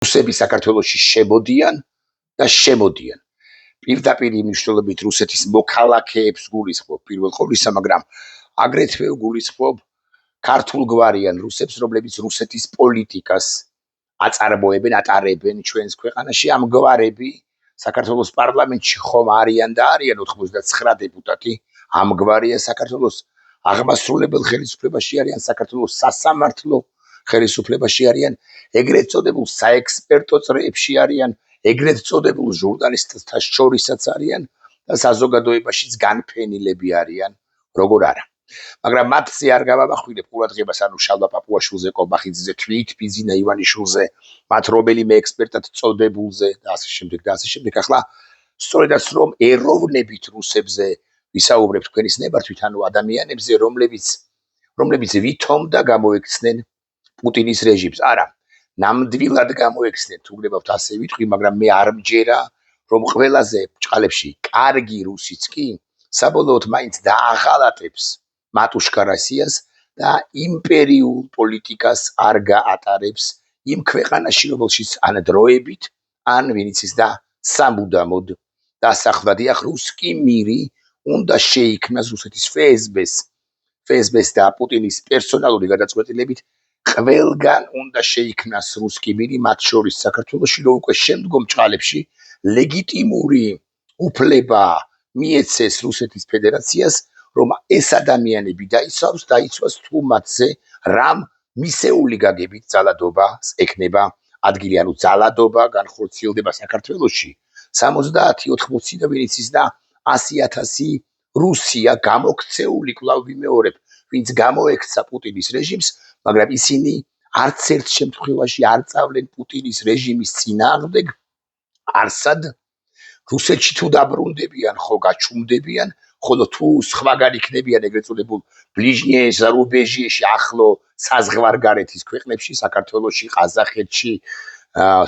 რუსები საქართველოში შემოდიან და შემოდიან. პირდაპირ მნიშვნელობით რუსეთის მოქალაქეებს გულისხმობ პირველ ყოვლისა, მაგრამ აგრეთვე გულისხმობ ქართულ გვარიან რუსებს, რომლებიც რუსეთის პოლიტიკას აწარმოებენ, ატარებენ ჩვენს ქვეყანაში. ამ გვარები საქართველოს პარლამენტში ხომ არიან და არიან 99 დეპუტატი. ამ გვარია საქართველოს აღმასრულებელ ხელისუფლებაში არიან, საქართველოს სასამართლო ხელისუფლებაში არიან, ეგრეთ წოდებულ საექსპერტო წრეებში არიან, ეგრეთ წოდებულ ჟურნალისტთა შორისაც არიან და საზოგადოებაშიც განფენილები არიან, როგორ არა. მაგრამ მათზე არ გავამახვილებ ყურადღებას, ანუ შალვა პაპუაშვილზე, კობახიძეზე, თვითბიზინა ივანიშვილზე, მათ რომელიმე ექსპერტად წოდებულზე და ასე შემდეგ და ასე შემდეგ. ახლა სწორედაც რომ ეროვნებით რუსებზე ვისაუბრებთ თქვენის ნებართვით, ანუ ადამიანებზე, რომლებიც ვითომ და გამოექცნენ პუტინის რეჟიმს. არა, ნამდვილად გამოექცნენ, თუ გნებავთ ასე ვიტყვი, მაგრამ მე არ მჯერა, რომ ყველაზე ბრჭყალებში კარგი რუსიც კი საბოლოოდ მაინც დააღალატებს მატუშკა რასიას და იმპერიულ პოლიტიკას არ გაატარებს იმ ქვეყანაში, რომელშიც ან დროებით, ან ვინც ის და სამუდამოდ დასახლდა. ახ რუსკი მირი უნდა შეიქმნას რუსეთის FSB-ს და პუტინის პერსონალური გადაწყვეტილებით ყველგან უნდა შეიქმნას რუსკი მირი, მათ შორის საქართველოში, რომ უკვე შემდგომ ჭყალებში ლეგიტიმური უფლება მიეცეს რუსეთის ფედერაციას, რომ ეს ადამიანები დაიცვას თუ მათზე რამ მისეული გაგებით ძალადობას ექნება ადგილი, ანუ ძალადობა განხორციელდება საქართველოში 70-80 და ვინც ის და 100,000 რუსია გამოქცეული, კვლავ ვიმეორებ, ვინც გამოექცა პუტინის რეჟიმს, მაგრამ ისინი არც ერთ შემთხვევაში არ წავლენ პუტინის რეჟიმის წინააღმდეგ, არსად რუსეთში თუ დაბრუნდებიან, ხო გაჩუმდებიან, ხოლო თუ სხვაგან იქნებიან ეგრეთ წოდებულ ბლიჟნიე ზარუბეჟიეში, ახლო საზღვარგარეთის ქვეყნებში, საქართველოში, ყაზახეთში,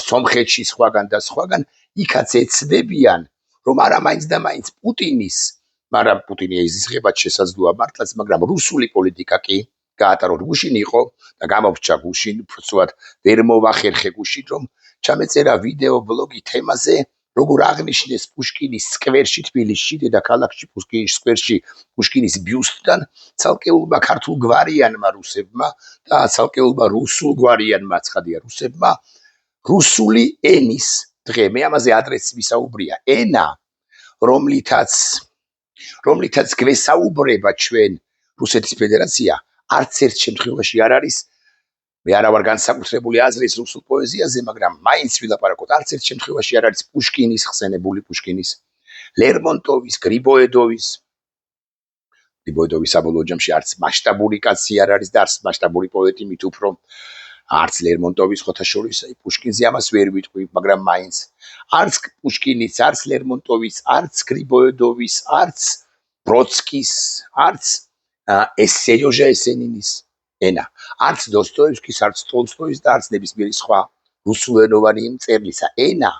სომხეთში, სხვაგან, იქაც ეცდებიან, რომ არა მაინც და მაინც პუტინი ეზიზღებათ შესაძლოა მართლაც, მაგრამ რუსული პოლიტიკა კი გაატარო. გუშინ იყო და გამოვრჩა გუშინ, უბრალოდ ვერ მოვახერხე გუშინ, რომ ჩამეწერა ვიდეო ბლოგი თემაზე, როგორ აღნიშნეს პუშკინის სკვერში თბილისში, დედაქალაქში პუშკინის სკვერში პუშკინის ბიუსტთან ცალკეულმა ქართულ გვარიანმა რუსებმა და ცალკეულმა რუსულ გვარიანმა ცხადია რუსებმა რუსული ენის დღე, მე ამაზე ადრეც ვისაუბრია, ენა, რომლითაც გვესაუბრება ჩვენ რუსეთის ფედერაცია, არც ერთ შემთხვევაში არ არის. მე არა ვარ განსაკუთრებული აზრის რუსულ პოეზიაზე, მაგრამ მაინც ვილაპარაკოთ, არც ერთ შემთხვევაში არ არის პუშკინის ხსენებული, პუშკინის, ლერმონტოვის, გრიბოედოვის საბოლოო ჯამში არც მასშტაბური კაცი არ არის და არც მასშტაბური პოეტი, მით უფრო არც ლერმონტოვის ხოთა შორის, პუშკინზე ამას ვერ ვიტყვი, მაგრამ მაინც არც პუშკინის, არც ლერმონტოვის, არც გრიბოედოვის, არც ბროდსკის, არც სერიოჟა ესენინის ენა, არც დოსტოევსკის, არც ტოლსტოის და არც ნებისმიერი სხვა რუსულენოვანი მწერლისა ენა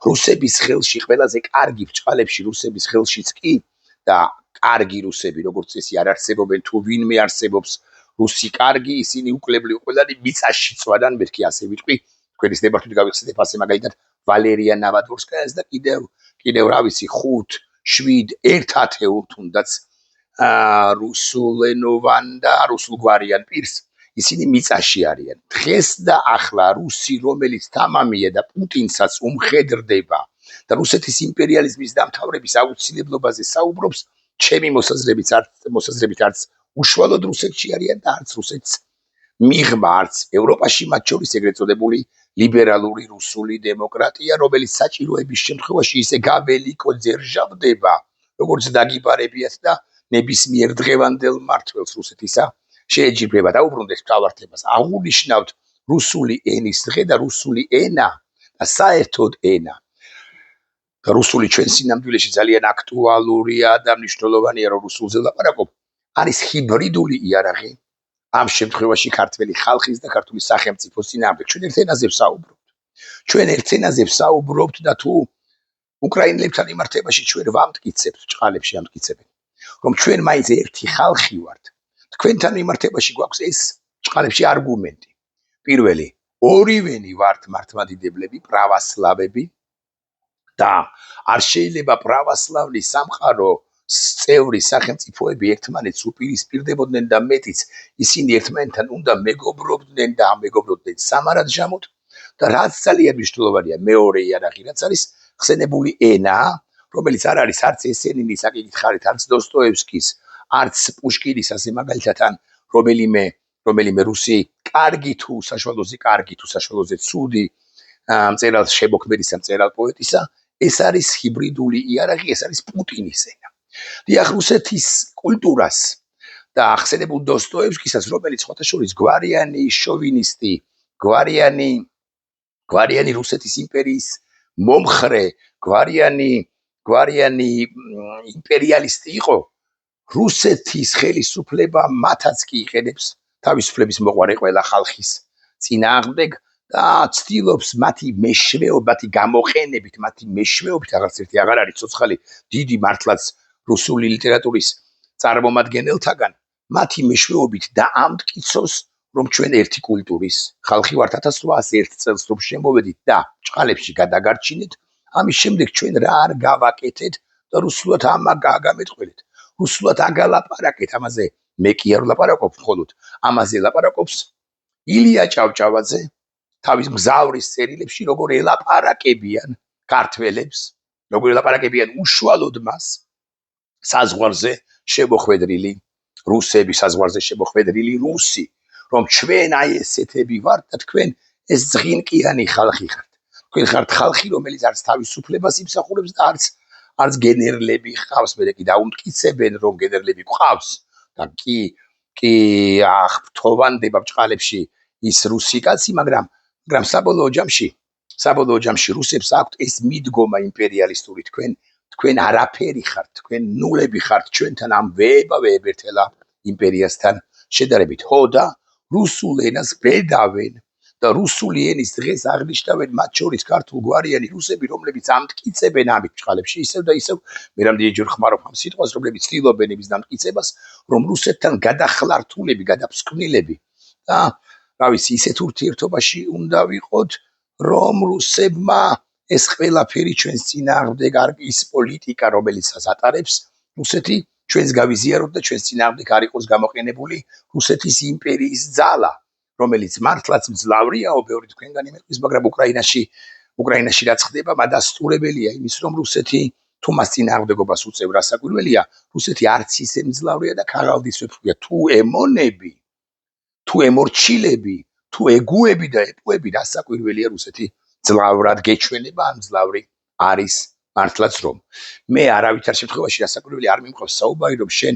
რუსების ხელში, ყველაზე კარგი ბრჭყალებში რუსების ხელშიც კი და კარგი რუსები, როგორც წესი არ არსებობენ, თუ ვინმე არსებობს რუსი კარგი, ისინი უკლებლივ ყველანი მიწაში წვადან, მერქი ასე ვიტყვი, თქვენის ნებართვით გავიხსენებ ასე მაგალითად ვალერია ნავადვორსკაიას და კიდევ რა ვიცი 5-7 ერთ ათეულ თუნდაც რუსულენოვან და რუსულგვარიან პირს, ისინი მიწაში არიან. დღეს და ახლა რუსი, რომელიც თამამია და პუტინსაც უმხედრდება და რუსეთის იმპერიალიზმის დამთავრების აუცილებლობაზე საუბრობს, ჩემი მოსაზრებით არც უშუალოდ რუსეთში არიან და არც რუსეთს მიღმა, არც ევროპაში, მათ შორის ეგრეთ წოდებული ლიბერალური რუსული დემოკრატია, რომელიც საჭიროების შემთხვევაში ისე გაველიკო ძერჟავდება, როგორც დაგიბარებიათ და ნებისმიერ დღევანდელ მმართველს რუსეთისა შეეჯიბრება. დაუბრუნდეს მთავარ თემას, აღუნიშნავთ რუსული ენის დღე და რუსული ენა და საერთოდ ენა. რუსული ჩვენ სინამდვილეში ძალიან აქტუალურია და მნიშვნელოვანია, რომ რუსულზე ვლაპარაკობ, არის ჰიბრიდული იარაღი ამ შემთხვევაში ქართველი ხალხის და ქართული სახელმწიფოს წინააღმდეგ. ჩვენ ერთ ენაზე ვსაუბრობთ და თუ უკრაინელებთან იმართებაში ჩვენ ვამტკიცებთ, ჭყალებში ამტკიცებენ, რომ ჩვენ მაინც ერთი ხალხი ვართ. თქვენთან მიმართებაში გვაქვს ეს ჭყალებში არგუმენტი. პირველი, ორივენი ვართ მართლმადიდებლები, პრავასლავები და არ შეიძლება პრავასლავლის სამყარო წევრი სახელმწიფოები ერთმანეთს უპირისპირდებოდნენ და მეტიც ისინი ერთმანეთთან უნდა მეგობრობდნენ და მეგობრობდნენ სამარადჟამოდ და რაც ძალიან მნიშვნელოვანია მეორე იარაღი რაც არის ხსენებული ენა რომელიც არ არის არც ესენინის აკითხარით არც დოსტოევსკის არც პუშკინის ასე მაგალითად ან რომელიმე რუსი კარგი თუ საშუალოზე ცუდი მწერალ შემოქმედისა მწერალ პოეტისა ეს არის ჰიბრიდული იარაღი ეს არის პუტინის ენა დიახ რუსეთის კულტურას და ახსენებულ დოსტოევსკისაც რომელიც ხოთაშორის გვარიანი შოვინისტი გვარიანი რუსეთის იმპერიის მომხრე გვარიანი იმპერიალისტი იყო რუსეთის ხელისუფლება მათაც კი იყენებს თავისუფლების მოყვარე ყველა ხალხის წინააღმდეგ და ცდილობს მათი გამოყენებით მათი მეშვეობით რაღაც ერთი აღარ არის ცოცხალი დიდი მართლაც რუსული ლიტერატურის წარმომადგენელთაგან მათი მეშვეობით დაამტკიცოს რომ ჩვენ ერთი კულტურის ხალხი ვართ 1801 წელს რომ შემოვედით და ჭყალებში გადაგარჩინეთ ამის შემდეგ ჩვენ რა არ გავაკეთეთ და რუსულად გამეთყველეთ რუსულად აგალაპარაკეთ ამაზე მე კი არ ვლაპარაკობ მხოლოდ ამაზე ლაპარაკობს ილია ჭავჭავაძე თავის მგზავრის წერილებში როგორ ელაპარაკებიან ქართველებს როგორ ელაპარაკებიან უშუალოდ მას საზღვარზე შემოხვედრილი რუსები საზღვარზე შემოხვედრილი რუსი რომ ჩვენ აი ესეთები ვართ და თქვენ ეს ზღინკიანი ხალხი ხართ თქვენ ხართ ხალხი რომელიც არც თავისუფლებას იმსახურებს და არც გენერლები ხავს მე კი დაუმტკიცებენ რომ გენერლები ყავს და კი აღფრთოვანდება ბჭყალებში ის რუსი კაცი მაგრამ საბოლოო ჯამში რუსებს აქვთ ეს მიდგომა იმპერიალისტური თქვენ არაფერი ხართ თქვენ ნულები ხართ ჩვენთან ამ ვეებერთელა იმპერიასთან შედარებით ხო და რუსულ ენას ბედავენ და რუსული ენის დღეს აღნიშნავენ მათ შორის ქართულ გვარიანი რუსები რომლებიც ამტკიცებენ ამით ბჭყალებში ისევ და ისევ მე რამდენჯერ ხმარობ ამ სიტყვას რომლებიც ცდილობენ იმის დამტკიცებას რომ რუსეთთან გადახლართულები გადაფსკვნილები და რა ვიცი ისეთ ურთიერთობაში უნდა ვიყოთ რომ რუსებმა ეს ყველაფერი ჩვენს წინააღმდეგ ის პოლიტიკა რომელიც ატარებს რუსეთი ჩვენს გავიზიაროთ და ჩვენს წინააღმდეგ არ იყოს გამოყენებული რუსეთის იმპერიის ძალა რომელიც მართლაც მძლავრიაო ბევრი თქვენგანი მეყვის მაგრამ უკრაინაში რაც ხდება მადასტურებელია იმის რომ რუსეთი თუ მას წინააღმდეგობას უწევს რასაკვირველია რუსეთი არც ისე მძლავრია და ქაღალდის ვეფხვია თუ ემონები თუ ემორჩილები თუ ეგუები და ეპოები რასაკვირველია რუსეთი ძლავრად გეჩვენება ან მძლავრი არის მართლაც რომ მე არავითარ შემთხვევაში რასაკვირველი არ მიმყავს საუბარი რომ შენ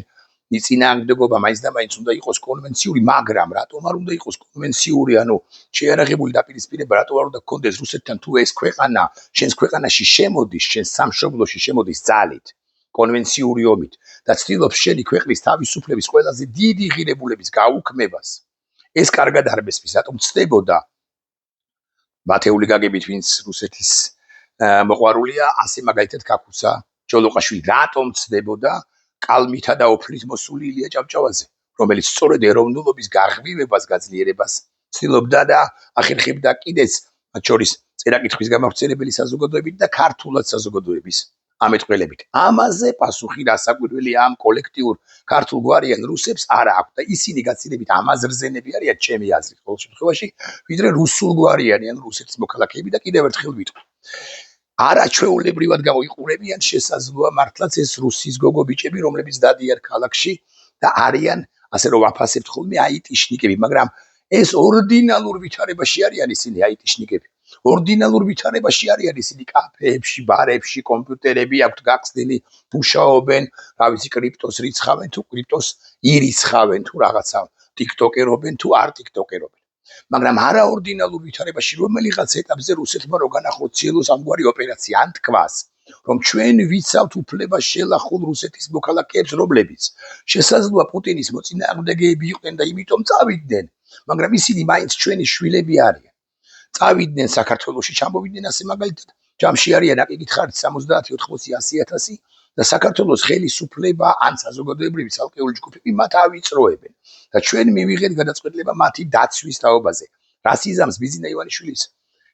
წინააღმდეგობა მაინც და მაინც უნდა იყოს კონვენციური მაგრამ რატომ არ უნდა იყოს კონვენციური ანუ შეიარაღებული დაპირისპირება რატომ არ უნდა გქონდეს რუსეთთან თუ ეს ქვეყანა შენს ქვეყანაში შემოდის შენს სამშობლოში შემოდის ძალით კონვენციური ომით და ცდილობს შენი ქვეყნის თავისუფლების ყველაზე დიდი ღირებულების გაუქმებას ეს კარგად არ მესმის რატომ ცდებოდა მათეული გაგებით ვინც რუსეთის მოყვარულია ასე მაგალითად კაკუცა ჯოლოყაშვილი რატომ ცდებოდა კალმითა და ოფლით მოსული ილია ჭავჭავაძე რომელიც სწორედ ეროვნულობის გაღვივებას გაძლიერებას ცდილობდა და ახერხებდა კიდეც მათ შორის წერა-კითხვის გამავრცელებელი საზოგადოებით და ქართულად საზოგადოების ამეთყველებით ამაზე პასუხი რასაკვირველია ამ კოლექტიურ ქართულ გვარიან რუსებს არ აქვს და ისინი გაცილებით ამაზრზენები არიან ჩემი აზრით ყოველ შემთხვევაში ვიდრე რუსულ გვარიანი ან რუსეთის მოქალაქეები და კიდევ ერთხელ ვიტყვი არაჩვეულებრივად გამოიყურებიან შესაძლოა მართლაც ეს რუსის გოგო-ბიჭები რომლებიც დადიან ქალაქში და არიან ასე რომ ვაფასებთ ხოლმე აიტიშნიკები მაგრამ ეს ორდინალურ ვითარებაში არიან ისინი აიტიშნიკები ორდინალურ ვითარებაში არიან ისინი კაფეებში ბარებში კომპიუტერები აქვთ გახსნილი მუშაობენ რა ვიცი კრიპტოს რიცხავენ თუ კრიპტოს ირიცხავენ თუ რაღაცა ტიკტოკერობენ თუ არ ტიკტოკერობენ მაგრამ არაორდინალურ ვითარებაში რომელიღაც ეტაპზე რუსეთმა რო განახორციელოს ამგვარი ოპერაცია ან თქვას რომ ჩვენ ვიცავთ უფლებას შელახულ რუსეთის მოქალაქეებს რომლებიც შესაძლოა პუტინის მოწინააღმდეგეები იყვნენ და იმიტომ წავიდნენ მაგრამ ისინი მაინც ჩვენი შვილები არიან წავიდნენ საქართველოში ჩამოვიდნენ ასე მაგალითად ჯამში არიან აკითხარით 70-80-100,000 და საქართველოს ხელისუფლება ან საზოგადოებრივი ცალკეული ჯგუფები მათ ავიწროებენ და ჩვენ მივიღეთ გადაწყვეტილება მათი დაცვის თაობაზე რას იზამს ბიზინა ივანიშვილის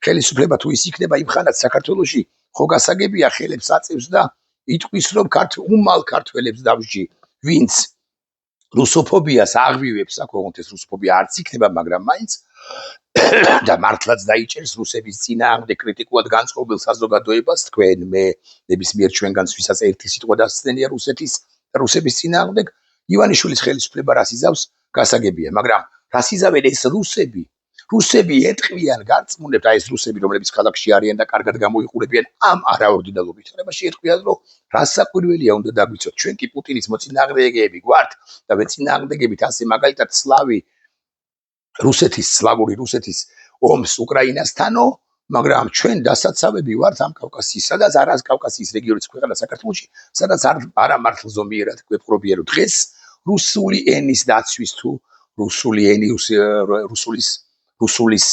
ხელისუფლება თუ ის იქნება იმ ხანად საქართველოში ხო გასაგებია ხელებს აწევს და იტყვის რომ უმალ ქართველებს დავსჯი ვინც რუსოფობიას აღვივებს აქ ოღონდ ეს რუსოფობია არც იქნება მაგრამ მაინც და მართლაც დაიჭერს რუსების წინააღმდეგ კრიტიკულად განწყობილ საზოგადოებას თქვენ მე ნებისმიერ ჩვენგანს ვისაც ერთი სიტყვა დასცდენია რუსების წინააღმდეგ ივანიშვილის ხელისუფლება რას იზავს გასაგებია მაგრამ რას იზავენ ეს რუსები ეტყვიან გარწმუნებთ აი ეს რუსები რომლებიც ქალაქში არიან და კარგად გამოიყურებიან ამ არაორდინალურ ვითარებაში ეტყვიან რომ რას საკვირველია უნდა დაგვიცოთ ჩვენ კი პუტინის მოწინააღმდეგეები გვართ და მეწინააღმდეგებით ასე მაგალითად სლავური რუსეთის ომს უკრაინასთანო მაგრამ ჩვენ დასაცავები ვართ ამ კავკასიის სადაც არას კავკასიის რეგიონის ქვეყანა საქართველოში სადაც არა მართლ ზომიერად გვეპყრობიან რომ დღეს რუსული ენის დაცვის თუ რუსულის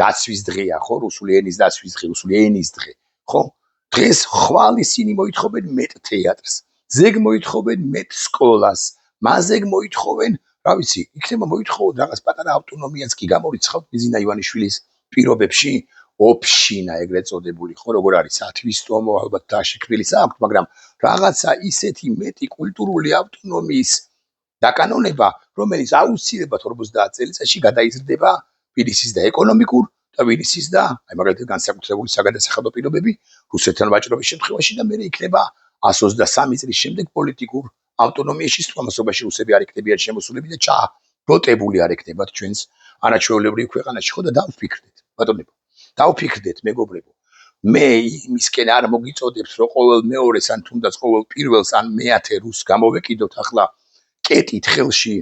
დაცვის დღეა ხო რუსული ენის დაცვის დღე რუსული ენის დღე ხო დღეს ხვალ ისინი მოითხოვენ მეტ თეატრს ზეგ მოითხოვენ მეტ სკოლას მაზეგ მოითხოვენ რა ვიცი იქნება მოითხოვოთ რაღაც პატარა ავტონომიაც კი გამორიცხავთ ბიზინა ივანიშვილის პირობებში ოფშინა ეგრეთ წოდებული ხო როგორ არის ათვისტომო ალბათ დაშექმნილიც აქვს მაგრამ რაღაცა ისეთი მეტი კულტურული ავტონომიის დაკანონება რომელიც აუცილებლად 50 წელიწადში გადაიზრდება თბილისის და ეკონომიკურ და თბილისის და აი მაგალითად განსაკუთრებული საგადასახადო პირობები რუსეთთან ვაჭრობის შემთხვევაში და მე იქნება 123 წლის შემდეგ პოლიტიკურ ავტონომიაში სწამოსობაში რუსები არ იქნებიან შემოსულები და ჩაბოტებული არ იქნებათ ჩვენს არაჩვეულებრივ ქვეყანაში ხო და დავფიქრდეთ ბატონებო დავფიქრდეთ მეგობრებო მე იმისკენ არ მოგიწოდებს რომ ყოველ მეორეს ან თუნდაც ყოველ პირველს ან მეათე რუსს გამოვეკიდოთ ახლა კეტით ხელში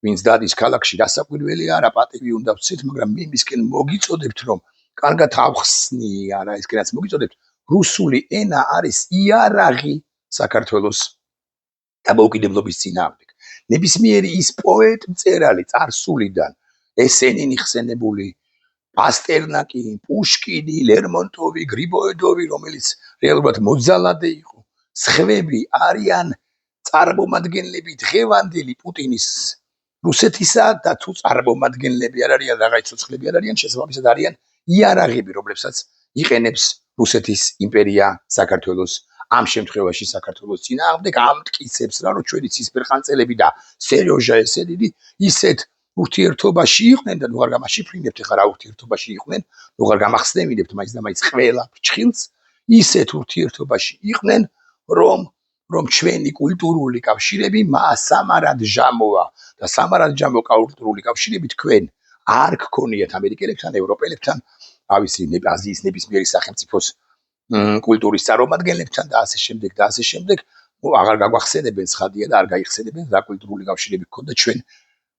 ვინც დადის ქალაქში დასაკვირველი არა პატივი უნდა ვცეთ მაგრამ მე იმისკენ მოგიწოდებთ რომ კარგად ავხსნი არა ისკენაც მოგიწოდებთ რუსული ენა არის იარაღი საქართველოს დამოუკიდებლობის წინააღმდეგ ნებისმიერი ის პოეტ მწერალი წარსულიდან ესენინი ხსენებული პასტერნაკი პუშკინი ლერმონტოვი გრიბოედოვი რომელიც რეალურად მოძალადე იყო სხვები არიან წარმომადგენლები დღევანდელი პუტინის რუსეთისა და თუ წარმომადგენლები არ არიან რაღაც ცოცხლები არ არიან შესაბამისად არიან იარაღები რომლებსაც იყენებს რუსეთის იმპერია საქართველოს ამ შემთხვევაში საქართველოს წინააღმდეგ ამტკიცებს რა რომ ჩვენი ცისფერყანწელები და სერიოჟა ესენინი ისეთ ურთიერთობაში იყვნენ და ნუ არ გამაშიფრინებთ ახლა რა ურთიერთობაში იყვნენ ნუ არ გამახსნევინებთ მაინც და მაინც ყველა ფრჩხილს ისეთ ურთიერთობაში იყვნენ რომ ჩვენი კულტურული კავშირები სამარად ჟამოა და სამარად ჟამო კულტურული კავშირები თქვენ არ გქონიათ ამერიკელებთან ევროპელებთან ავისი აზიის ნებისმიერი სახელმწიფოს კულტურის წარმომადგენლებთან და ასე შემდეგ აღარ გაგვახსენებენ ცხადია და არ გაიხსენებენ რა კულტურული კავშირები გქონდა ჩვენ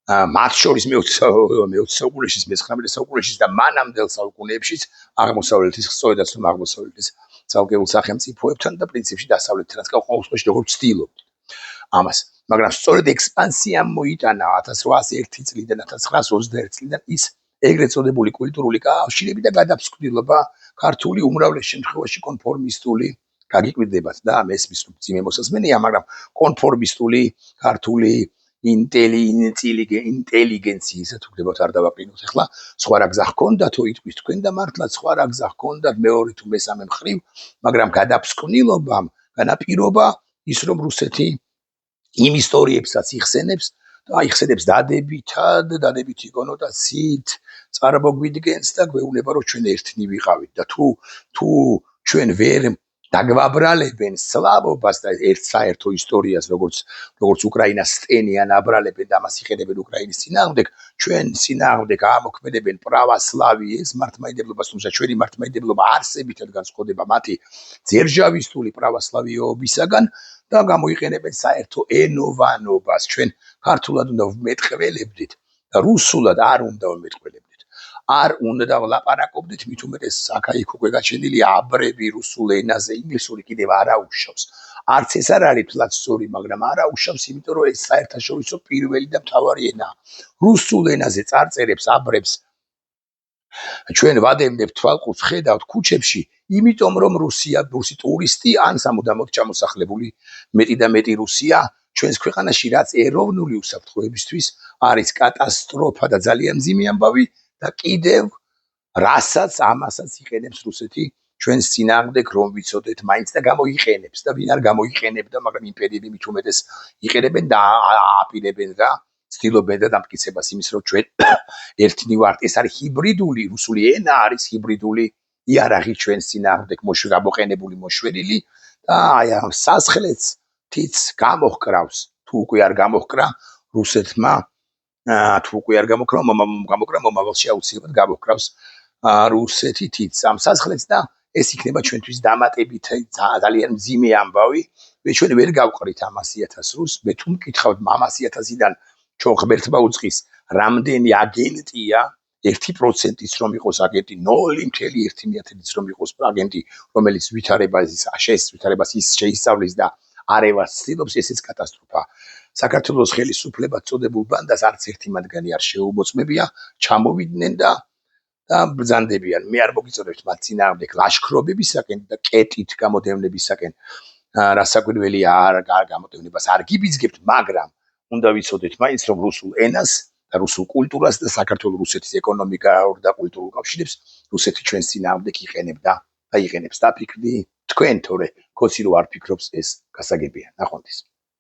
მათ შორის მე-20 საუკუნეში მე-19 საუკუნეში და მანამდელ საუკუნეებშიც აღმოსავლეთის სწორედაც რომ აღმოსავლეთის ცალკეულ სახელმწიფოებთან და პრინციპში დასავლეთთანაც ყოველ შემთხვევაში როგორ ვცდილობთ ამას მაგრამ სწორედ ექსპანსიამ მოიტანა 1801 წლიდან 1921 წლიდან ის ეგრეთ წოდებული კულტურული კავშირები და გადაფსკვნილობა ქართული უმრავლეს შემთხვევაში კონფორმისტული გაგიკვირდებათ და მესმის რომ ძიმე მოსაზმენია მაგრამ კონფორმისტული ქართული ინტელიგენციის თუ გდებათ არ დავაყინოთ ახლა სხვა რა გზა ჰქონდათო იტყვის თქვენ და მართლაც სხვა რა გზა ჰქონდათ მეორე თუ მესამე მხრივ მაგრამ გადაფსკვნილობამ განაპირობა ის რომ რუსეთი იმ ისტორიებსაც იხსენებს და იხსენებს დადებითი კონოტაციით წარმოგვიდგენს და გვეუბნება რომ ჩვენ ერთნი ვიყავით და თუ ჩვენ ვერ დაგვაბრალებენ სლავობას და ერთ საერთო ისტორიას როგორც უკრაინას სტენიან აბრალებენ და ამას იყენებენ უკრაინის წინააღმდეგ ჩვენ წინააღმდეგ ამოქმედებენ პრავასლავიეს მართლმადიდებლობას თუმცა ჩვენი მართლმადიდებლობა არსებითად განსხვავდება მათი ძერჟავისტული პრავასლავიობისაგან და გამოიყენებენ საერთო ენოვანობას ჩვენ ქართულად უნდა ვმეტყველებდით და რუსულად არ უნდა ვმეტყველებდით არ უნდა ვლაპარაკობდით მით უმეტეს აქ უკვე გაჩენილია აბრები რუსულ ენაზე ინგლისური კიდევ არ აუშავს არც ეს არ არის თლაც სწორი მაგრამ არ აუშავს იმიტომ რომ ეს საერთაშორისო პირველი და მთავარი ენაა რუსულ ენაზე წარწერებს აბრებს ჩვენ ვადევნებთ თვალყურს ხედავთ ქუჩებში იმიტომ რომ რუსი ტურისტი ან სამუდამოდ ჩამოსახლებული მეტი და მეტი რუსია ჩვენს ქვეყანაში რაც ეროვნული უსაფრთხოებისთვის არის კატასტროფა და ძალიან მძიმე ამბავი და კიდევ რასაც ამასაც იყენებს რუსეთი ჩვენს წინააღმდეგ რომ ვიცოდეთ მაინც და გამოიყენებს და ვინ არ გამოიყენებდა მაგრამ იმპერიები მით უმეტეს იყენებენ და აპირებენ რა ცდილობენ და დამტკიცებას იმის რომ ჩვენ ერთნი ვართ ეს არის ჰიბრიდული რუსული ენა არის ჰიბრიდული იარაღი ჩვენს წინააღმდეგ გამოყენებული მოშვერილი და აი ამ სასახლეც თიც გამოჰკრავს თუ უკვე არ გამოჰკრა რუსეთმა თუ უკვე არ გამოჰკრა მომავალში აუცილებლად გამოჰკრავს რუსეთი თიც ამ სასახლეც და ეს იქნება ჩვენთვის დამატებით ძალიან მძიმე ამბავი მე ჩვენ ვერ გავყრით ამ 100,000 რუსს მე თუ მკითხავთ ამ 100,000-დან ჩვენ ღმერთმა უწყის რამდენი აგენტია 1%-იც რომ იყოს აგენტი 0.1%-იც რომ იყოს აგენტი რომელიც ვითარებას ის შეისწავლის და არევას ცდილობს ესეც კატასტროფა საქართველოს ხელისუფლება წოდებულ ბანდას არც ერთი მათგანი არ შეუმოწმებია ჩამოვიდნენ და ბრძანდებიან მე არ მოგიწოდებთ მათ წინააღმდეგ ლაშქრობებისაკენ და კეტით გამოდევნებისაკენ რასაკვირველია არ გამოდევნებას არ გიბიძგებთ მაგრამ უნდა ვიცოდეთ მაინც რომ რუსულ ენას და რუსულ კულტურას და საქართველოს რუსეთის ეკონომიკურ და კულტურულ კავშირებს რუსეთი ჩვენს წინააღმდეგ იყენებდა და იყენებს და ფიქრი თქვენ თორე ქოცი რო არ ფიქრობს ეს გასაგებია ნახვამდის